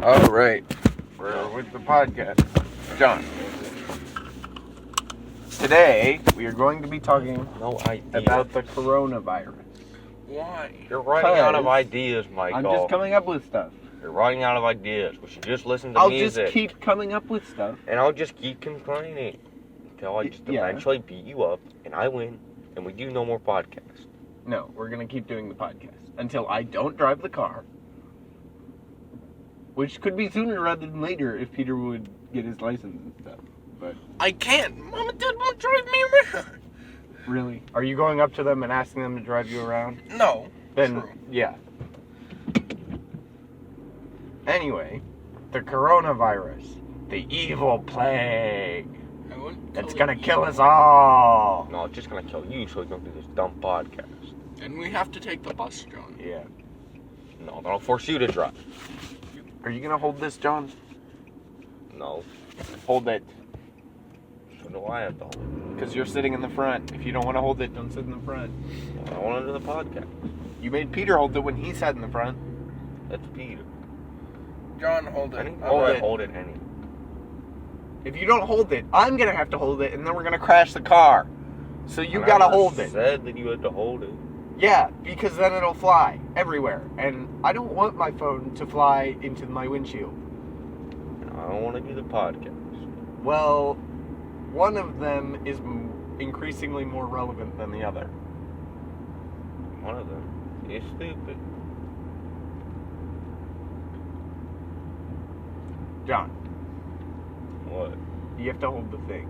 All right, we're with the podcast. John, today we are going to be talking about the coronavirus. Why? You're running out of ideas, Michael. I'm just coming up with stuff. You're running out of ideas. We should just listen to I'll music. just keep coming up with stuff. And I'll just keep complaining until I just eventually beat you up and I win and we do no more podcasts. No, we're going to keep doing the podcast until I don't drive the car. Which could be sooner rather than later if Peter would get his license and stuff. But I can't. Mom and Dad won't drive me around. really? Are you going up to them and asking them to drive you around? No. Then, True. yeah. Anyway, the coronavirus. The evil plague. It's gonna kill us all. No, it's just gonna kill you so we don't do this dumb podcast. And we have to take the bus, John. Yeah. No, that'll force you to drive. Are you gonna hold this, John? No. Hold it. So do I have to hold it? Because you're sitting in the front. If you don't want to hold it, don't sit in the front. I want to do the podcast. You made Peter hold it when he sat in the front. That's Peter. John, hold it. Hold it, Henny. If you don't hold it, I'm gonna have to hold it, and then we're gonna crash the car. So you gotta hold it. Said that you had to hold it. Yeah, because then it'll fly everywhere, and I don't want my phone to fly into my windshield. I don't want to do the podcast. Well, one of them is increasingly more relevant than the other. One of them is stupid. John, What? you have to hold the thing.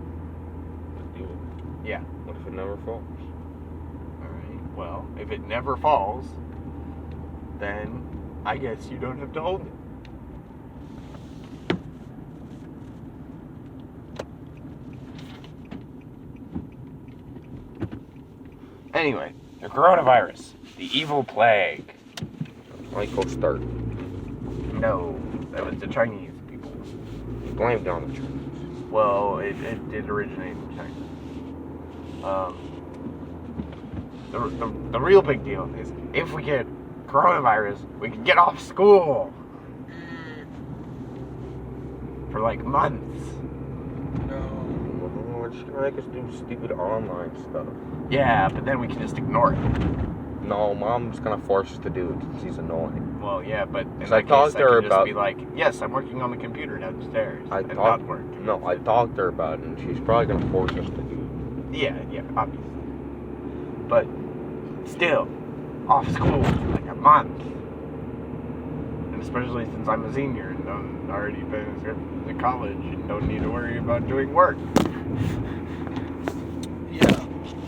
Let's do it. Yeah. What if it never falls? Alright, well, if it never falls, then I guess you don't have to hold it. Anyway, the coronavirus, the evil plague. Michael, start. No, that was the Chinese people. Blame it on the Chinese. Well, it did originate in China. The real big deal is if we get coronavirus, we can get off school for like months. No. We're just gonna make us do stupid online stuff. Yeah, but then we can just ignore it. No, Mom's gonna force us to do it. She's annoying. Well, yeah, but in So that I talked case, to her I can just about- be like, yes, I'm working on the computer downstairs, I and talked- not work. No, I talked to her about it, and she's probably gonna force us to do it. Yeah, obviously. But still, off school for like a month. And especially since I'm a senior and I'm already finished the college and don't need to worry about doing work. Yeah.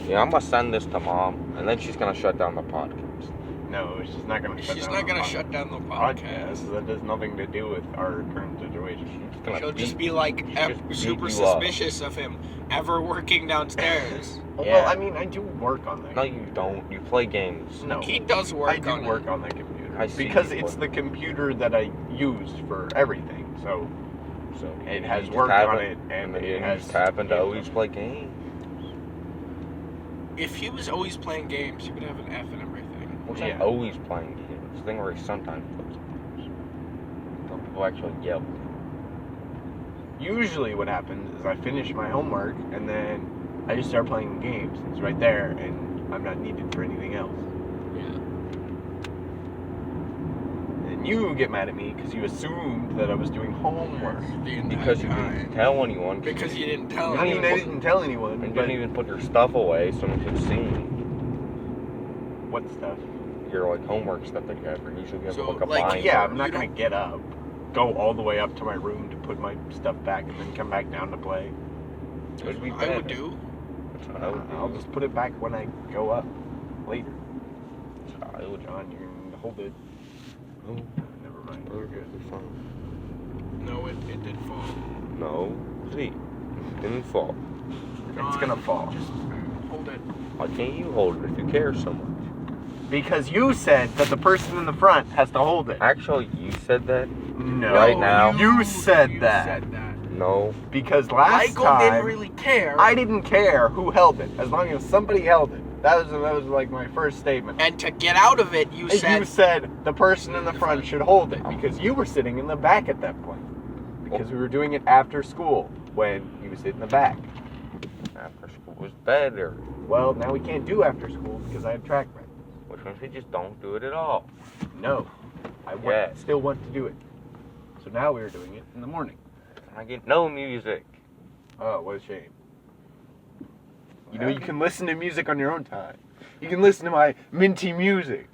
Yeah, I'm gonna send this to Mom, and then she's gonna shut down the podcast. No, she's not going to shut She's down not the gonna shut down the podcast. That has nothing to do with our current situation. She's gonna She'll just beat- be like beat super you up. suspicious of him ever working downstairs. Yeah. Well, I mean, I do work on that. No, you don't. You play games. No. He does work I do on work it. on that computer. I see because you it's work. the computer that I use for everything. So it has you work just on happen- it, and you it has just happen to always play games. If he was always playing games, he would have an F in everything. Which Yeah. I'm always playing games. It's a thing where he sometimes plays games. Some people actually yell. Usually what happens is I finish my homework, and then I just start playing games. It's right there, and I'm not needed for anything else. Yeah. And you get mad at me because you assumed that I was doing homework. Because you didn't tell anyone. Because you didn't tell I mean, him. I didn't tell anyone. And you But didn't even put your stuff away so no one could see. what stuff? Your like homework stuff that you have. You usually have So, like a like, binder. Yeah, I'm not You gonna don't- get up, go all the way up to my room to put my stuff back, and then come back down to play. It would be I better. would do. That's what I would do. I'll just put it back when I go up later. That's how I would do. John, you're gonna hold it. Oh, Never mind. we're good. We're fine. No, it did fall. No, see, it didn't fall. It's gonna fall. Just hold it. Why can't you hold it if you care so much? Because you said that the person in the front has to hold it. Actually, you said that. No, Right now. you said You that. said that. Because last Michael time didn't really care. I didn't care who held it, as long as somebody held it. That was like my first statement. And to get out of it, you You said the person in the front should hold it because you were sitting in the back at that point. Because we were doing it after school when you sit in the back. After school was better. Well, now we can't do after school because I have track practice. Which means we just don't do it at all. No, I still want to do it. So now we're doing it in the morning. I get no music. Oh, what a shame. You know, you can listen to music on your own time. You can listen to my Minty music.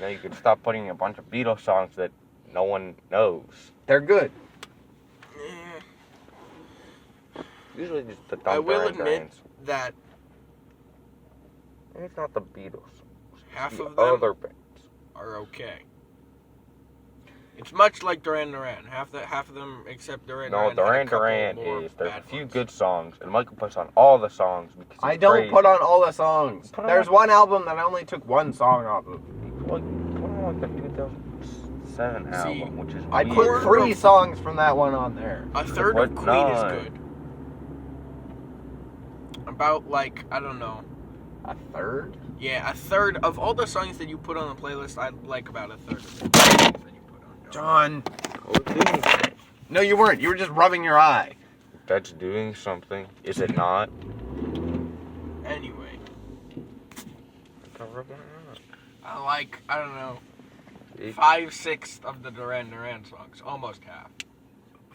Now you can stop putting a bunch of Beatles songs that no one knows. They're good. Usually just the I will admit that it's not the Beatles. half the of them other bands are okay. It's much like Duran Duran. Half of them except Duran Duran. No, Duran Duran is there's a few good songs, and Michael puts on all the songs because I don't put on all the songs. There's one album that I only took one song off of. Put on like the 2007 album, which is I weird. put 3 songs from that one on there. A third of Queen is good. About like, I don't know. A third? Yeah, a third of all the songs that you put on the playlist. I like about a third of the songs that you put on. John. No, you weren't. You were just rubbing your eye. That's doing something. Is it not? Anyway. I like, I don't know, 5/6 of the Duran Duran songs. Almost half.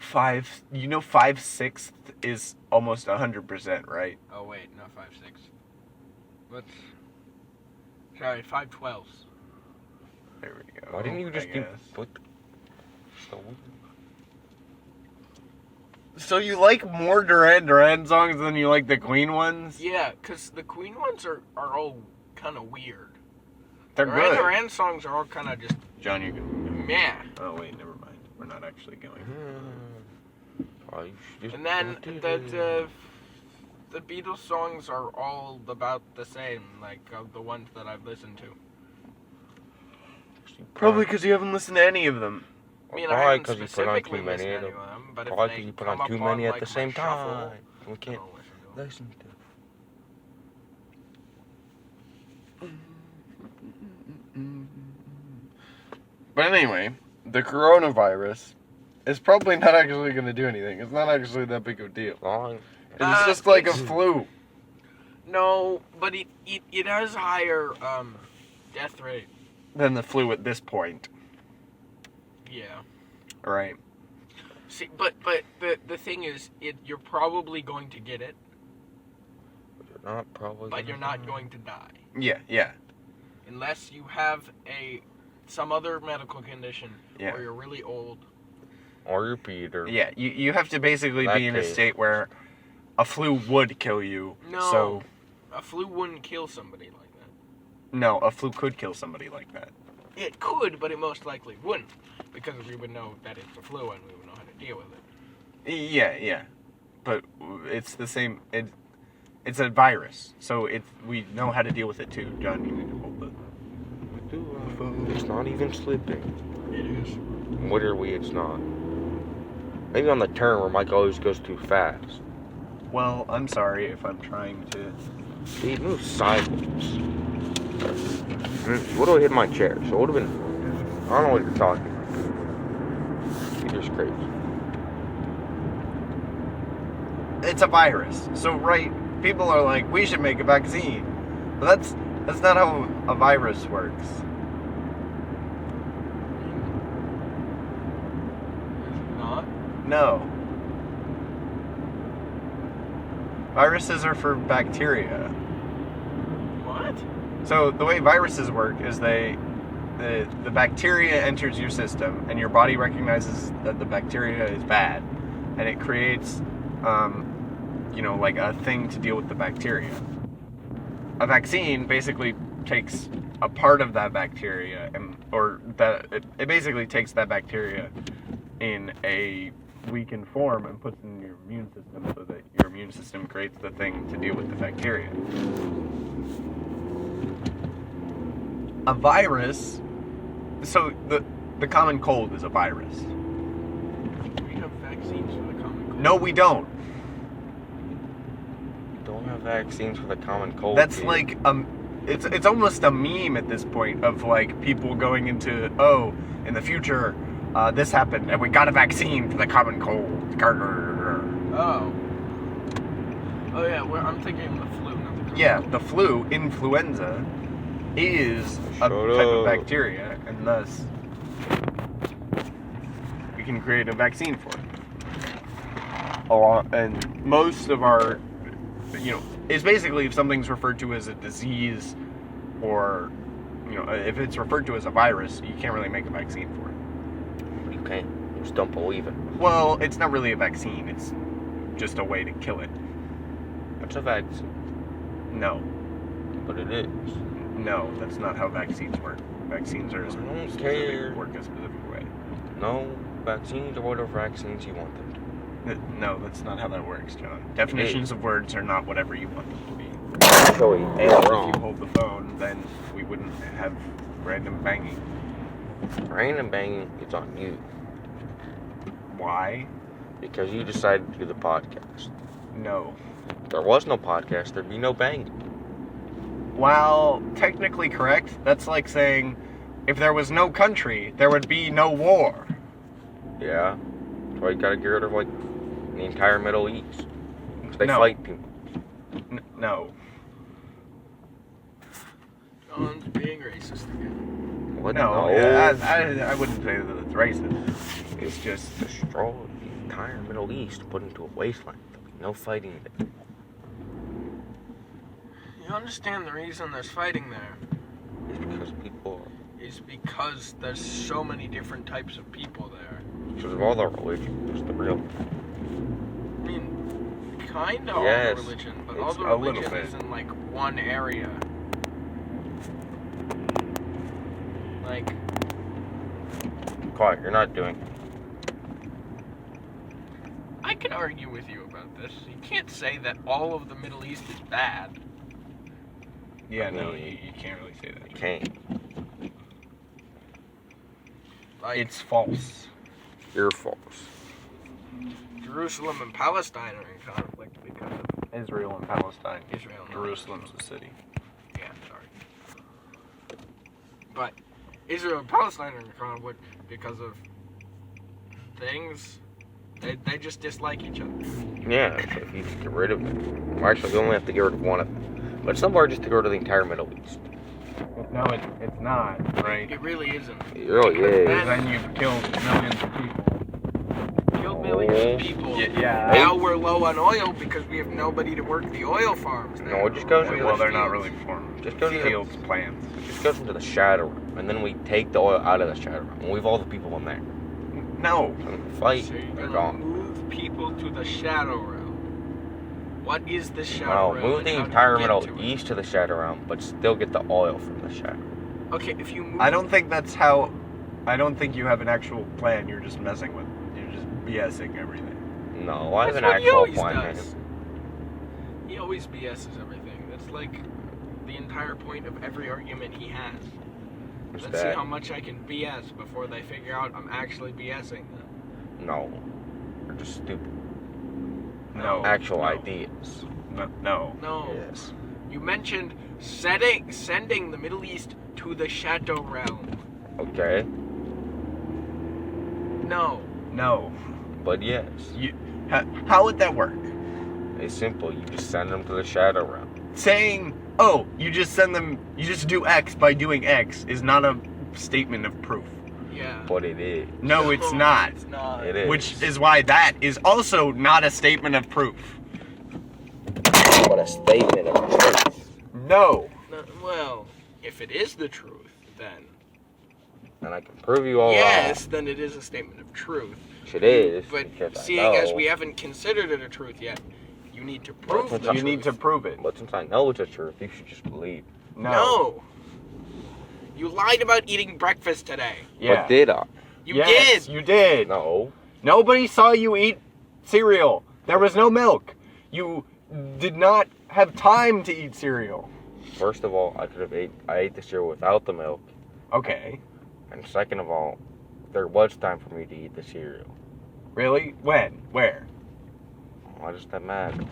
5/6 is almost 100%, right? Oh, wait, not 5/6. What's... Sorry, 5/12. There we go. Why didn't you just So you like more Duran Duran songs than you like the Queen ones? Yeah, because the Queen ones are all kind of weird. They're Duran good. Duran songs are all kind of just... John, you're good. Meh. Oh, wait, never mind. We're not actually going. And then the Beatles songs are all about the same, like the ones that I've listened to. Probably because you haven't listened to any of them. I mean, I haven't specifically listened to any of them, but probably if they you put come on too up many on, at like, the same my shuffle, time. We can't I'll listen to them. listen to. But anyway, the coronavirus is probably not actually going to do anything. It's not actually that big of a deal. It's just like a flu. No, but it has higher death rate Than the flu at this point. Yeah. Right. See, but the thing is, you're probably going to get it. But you're not going to die. Yeah. Unless you have some other medical condition, or you're really old. Or you're Peter. Yeah, you have to basically be in a state where a flu would kill you. No, so a flu wouldn't kill somebody like that. No, a flu could kill somebody like that. It could, but it most likely wouldn't. Because we would know that it's a flu and we would know how to deal with it. Yeah. But it's the same. It's a virus, so we know how to deal with it too. John, you need to hold the... It's not even slipping. It is. What are we? It's not. Maybe on the turn where Mike always goes too fast. Well, I'm sorry if I'm trying to... He moves sideways. What do I hit my chair? So it would have been... I don't know what you're talking about. Peter's crazy. It's a virus. So, right, people are like, we should make a vaccine. But that's not how a virus works. Not? No. Viruses are for bacteria. What? So the way viruses work is the bacteria enters your system and your body recognizes that the bacteria is bad, and it creates like a thing to deal with the bacteria. A vaccine basically takes a part of that bacteria it basically takes that bacteria in a weakened form and puts it in your immune system so that your immune system creates the thing to deal with the bacteria. A virus, so the common cold is a virus. We have vaccines for the common cold. No, we don't. We don't have vaccines for the common cold. That's here. like it's almost a meme at this point of like people going into in the future this happened and we got a vaccine for the common cold. Oh yeah, I'm thinking of the flu. Not the Yeah, the flu, influenza, is a type of bacteria, and thus we can create a vaccine for it. And most of our, it's basically if something's referred to as a disease, or if it's referred to as a virus, you can't really make a vaccine for it. You can't. You just don't believe it. Well, it's not really a vaccine. It's just a way to kill it. It's a vaccine. No. But it is. No, that's not how vaccines work. Vaccines are work a specific way. No, vaccines are whatever vaccines you want them to. No, that's not how that works, John. Definitions of words are not whatever you want them to be. Actually, And if you hold the phone, then we wouldn't have random banging. Random banging is on you. Why? Because you decided to do the podcast. No. If there was no podcast, there'd be no banging. While technically correct, that's like saying if there was no country, there would be no war. Yeah. That's why you gotta get rid of, like, the entire Middle East. Because they fight people. No. John's being racist again. What? No. I wouldn't say that it's racist. It's just destroy the entire Middle East, put into a wasteland. There'll be no fighting there. You understand the reason there's fighting there? It's because there's so many different types of people there. Because of all the religion, it's the real. I mean, kind of yes, all the religion, but all the religion is in like one area. Like, quiet, you're not doing it. I can argue with you about this. You can't say that all of the Middle East is bad. Yeah, no, you can't really say that. You can't. Like, it's false. You're false. Jerusalem and Palestine are in conflict because of Israel and Palestine. Israel and Jerusalem's the city. Yeah, sorry. But Israel and Palestine are in conflict because of things. They just dislike each other. Yeah, so if you just get rid of them. Well, actually, you only have to get rid of one of them. But it's somewhere just to go to the entire Middle East. No, it's not, right? It really isn't. It really is. Then you've killed millions of people. Killed millions of people. Yeah. Now we're low on oil because we have nobody to work the oil farms there. No, it just goes into well, the they're not fields. really farms. Just go to fields, plants. It just goes into the shadow room, and then we take the oil out of the shadow room, and leave all the people in there. No. And we fight, So you're they're gonna gone. move people to the shadow realm. What is the shadow No, realm? move and the how do entire you get Middle to it? East to the shadow realm, but still get the oil from the shadow. Okay, if you move. I don't think that's how. I don't think you have an actual plan. You're just messing with. You're just BSing everything. No, I have That's an what he actual always plan. does. He always BS's everything. That's like the entire point of every argument he has. It's Let's see bad. how much I can BS before they figure out I'm actually BSing them. No, they're just stupid. No. Actual no. ideas. No. No. Yes. You mentioned sending the Middle East to the shadow realm. Okay, No. No. but yes. How would that work? It's simple. You just send them to the shadow realm. Saying, you just send them. You just do X by doing X is not a statement of proof. Yeah. But it is. No, it's not. It's not. It is. Which is why that is also not a statement of proof. But a statement of truth. No. No, well, if it is the truth, then And I can prove you all yes, then it is a statement of truth. wrong. It is. But because seeing I know. as we haven't considered it a truth yet, you need to prove But the You truth. need to prove it. But since I know it's a truth, you should just believe. No. You lied about eating breakfast today. Yeah. But did I? You Yes, did. You did. No. Nobody saw you eat cereal. There was no milk. You did not have time to eat cereal. First of all, I ate the cereal without the milk. Okay. And second of all, there was time for me to eat the cereal. Really? When? Where? Why does that matter?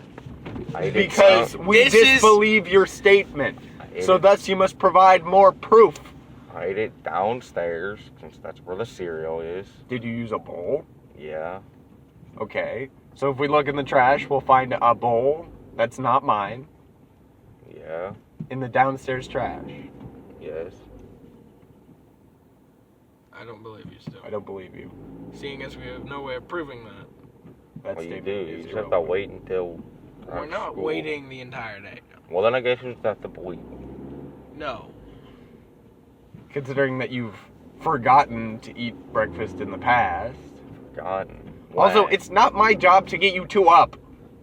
I ate it Because we This is- disbelieve your statement. I So thus you must provide more proof. Hide it downstairs, since that's where the cereal is. Did you use a bowl? Yeah. Okay. So if we look in the trash, we'll find a bowl that's not mine. Yeah. In the downstairs trash. Yes. I don't believe you still. I don't believe you. Seeing as we have no way of proving that. That Well, you statement do. is You just have to irrelevant. wait until. We're not school. waiting the entire day. Well, then I guess you just have to believe. No. Considering that you've forgotten to eat breakfast in the past. Forgotten. Also, Why? it's not my job to get you two up.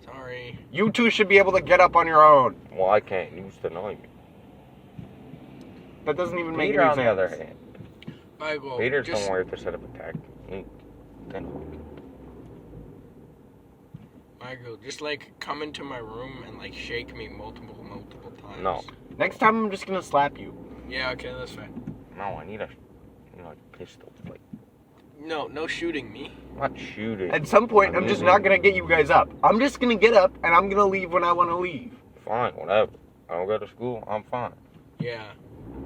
Sorry. You two should be able to get up on your own. Well, I can't use the knife. That doesn't even make Peter, any on sense. the other hand. Michael, Peter just... somewhere to set up a tactic. Michael, just like come into my room and like shake me multiple times. No. Next time I'm just gonna slap you. Yeah, okay, that's fine. No, I need a pistol. Like, No shooting me. I'm not shooting. At some point, I'm just not gonna get you guys up. I'm just gonna get up and I'm gonna leave when I want to leave. Fine, whatever. I don't go to school. I'm fine. Yeah.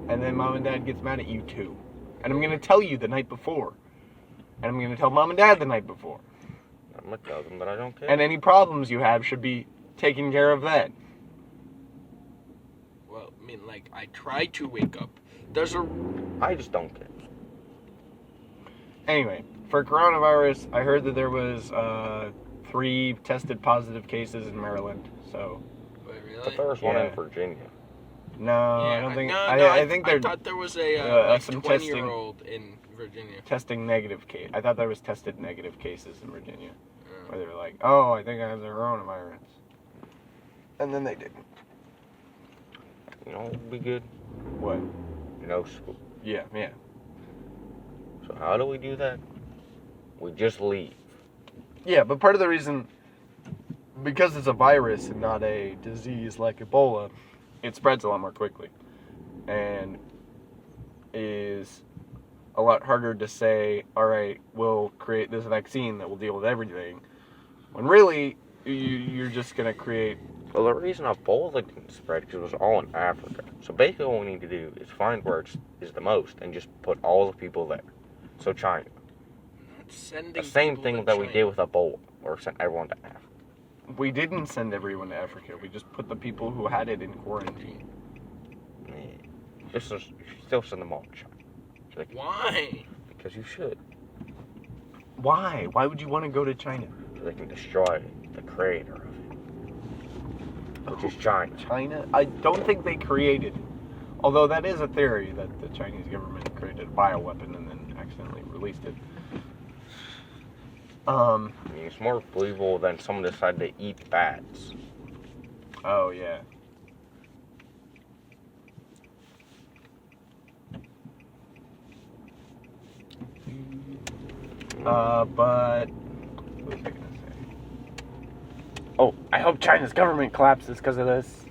And then mom and dad gets mad at you too. And I'm gonna tell you the night before. And I'm gonna tell mom and dad the night before. I'm gonna tell them that I don't care. And any problems you have should be taken care of then. Well, I mean, like, I try to wake up. There's a... I just don't care. Anyway, for coronavirus, I heard that there was 3 tested positive cases in Maryland. So, Wait, The really? first one Yeah. in Virginia. no, I don't think. No, I think they're I thought there was a like some 20-year-old in Virginia. testing negative case. I thought there was tested negative cases in Virginia. Where they were like, oh, I think I have the coronavirus. And then they didn't. You know what would be good? What? No school. Yeah. So how do we do that? We just leave. Yeah, but part of the reason, because it's a virus and not a disease like Ebola, it spreads a lot more quickly. And is a lot harder to say, all right, we'll create this vaccine that will deal with everything. When really, you're just going to create... Well, the reason Ebola didn't spread because it was all in Africa. So basically what we need to do is find where it is the most and just put all the people there. So China. Sending The same people thing to that we China. did with Ebola. Or sent everyone to Africa. We didn't send everyone to Africa. We just put the people who had it in quarantine. You still send them all to China. So they can- Why? Because you should. Why? Why would you want to go to China? So they can destroy the creator of it. Which is China. China? I don't think they created it. Although that is a theory that the Chinese government created a bioweapon and then accidentally released it. I mean, it's more believable than someone decided to eat bats. Oh, yeah. But... What was I gonna say? Oh, I hope China's government collapses because of this.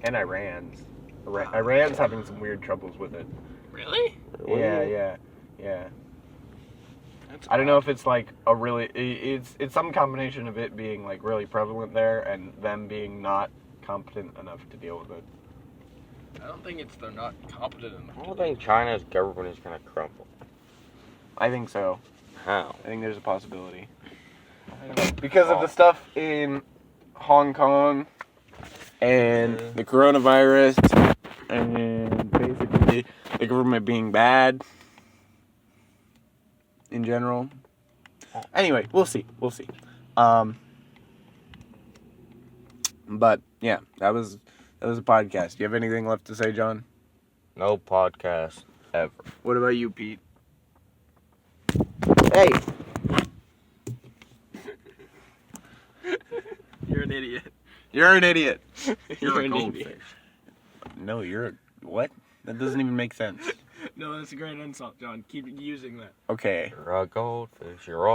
And Iran's. Iran's having some weird troubles with it. Really? Yeah. That's I don't know if it's like a really... It's some combination of it being like really prevalent there and them being not competent enough to deal with it. I don't think it's they're not competent enough. I don't think China's government is going to crumble. I think so. How? I think there's a possibility. Because of the stuff in Hong Kong and the coronavirus and basically the government being bad in general. Anyway, we'll see. But yeah, that was a podcast. Do you have anything left to say, John? No podcast ever. What about you, Pete? Hey. You're an idiot. You're an idiot. You're an idiot. No, you're a... What? That doesn't even make sense. No, that's a great insult, John. Keep using that. Okay. You're a goldfish. You're all